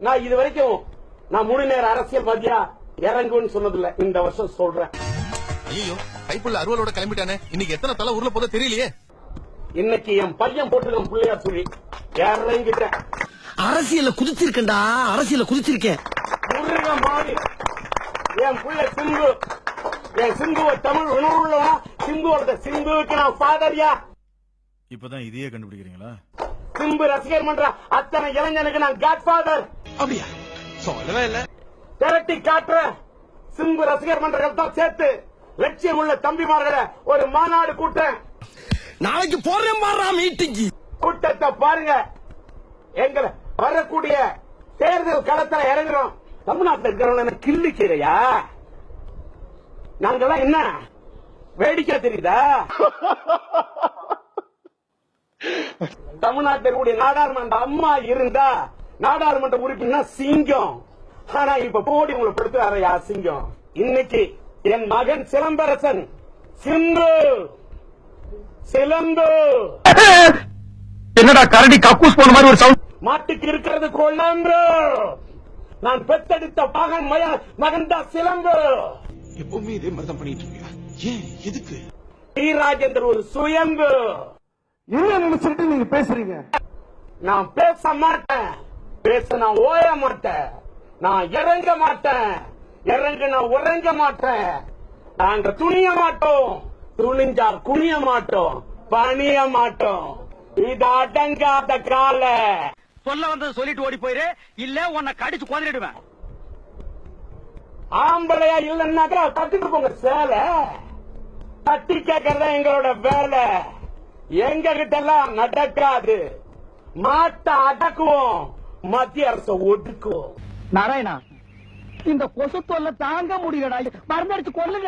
நான் இது வரைக்கும் நான் முழு நேர அரசியல் மத்தியா இறங்குன்னு சொன்னதில்ல. இந்த வருஷம் சொல்றேன். ஐயோ, கைப்புள்ள அறுவலோட கிளம்பிட்டானே. இன்னைக்கு எத்தனை தலை ஊர்ல போத தெரியலையே. இன்னைக்கு என் பையன் போட்டுருக்க பிள்ளையார் சொல்லி இறங்கிட்டேன். அரசியல குதிச்சிருக்கேன்டா, அரசியல குதிச்சிருக்கேன். முருக மாறி என் பிள்ளை சிம்பு, என் சிம்புவ தமிழ் உணர்வுள்ளவா, சிம்புவோட சிம்புவுக்கு நான் ஃபாதர்யா. இப்பதான் இதையே கண்டுபிடிக்கிறீங்களா? சிம்பு ரசிகர் மன்ற அத்தனை இளைஞனுக்கு நான் காட்ஃபாதர். அப்படியா? சொல்லவே இல்ல. திரட்டி காட்டுற சிம்பு ரசிகர் மன்றங்கள் தான் சேர்த்து லட்சியம் உள்ள தம்பிமார்களை ஒரு மாநாடு கூட்டம். நாளைக்கு போறேன் பாரா மீட்டிங். கூட்டத்தை பாருங்க. எங்களை வரக்கூடிய தேர்தல் களத்தில் இறங்குறோம். தமிழ்நாட்டில் இருக்கிறவங்க கிள்ளிக்கிறையா? நாங்கெல்லாம் என்ன வேடிக்கை தெரியுதா? தமிழ்நாட்டில் இருக்கக்கூடிய நாடாளுமன்ற அம்மா இருந்தா நாடாளுமன்ற உறுப்பினர் சிங்கம். ஆனா இப்ப போடி உங்களை படுத்துறாரையா சிங்கம். இன்னைக்கு என் மகன் சிலம்பரசன் சிம்பு சிலம்பு என்னடா கரடி கக்கூஸ் போன மாதிரி ஒரு சவுண்ட். மாட்டுக்கு இருக்கிறது கொள்ளம்பு. நான் பெத்தெடுத்த மகன் தான் சிலம்பு. எப்பவுமே இதே மாதிரிதான் பண்ணிட்டு இருக்கியா? ஏன், எதுக்கு? டி ராஜேந்தர் ஒரு சுயம்பு. என்ன நினைச்சிட்டு நீங்க பேசுறீங்க? நான் பேச மாட்டேன். பேச நான் ஓய மாட்டேன். நான் இறங்க மாட்டேன். இறங்க நான் உறங்க மாட்டேன். நாங்க துணிய மாட்டோம். துணிஞ்சார் குனிய மாட்டோம். பணிய மாட்டோம். இது அடங்காத கால. சொல்ல வந்தது சொல்லிட்டு ஓடி போயிரு, இல்ல உன்னை கடிச்சு கொன்னிடுவேன். ஆம்பளையா இல்லன்னாக்கா கட்டிட்டு போங்க சேலை. தட்டி கேட்கறதா எங்களோட வேலை. எங்க கிட்ட எல்லாம் நடக்காது. மாட்ட அடக்குவோம், மத்திய அரசு ஒடுக்குவோம். நாராயணா, இந்த கொசு தொல்லை தாங்க முடியலடா, மருந்தடிச்சு கொல்லுங்க.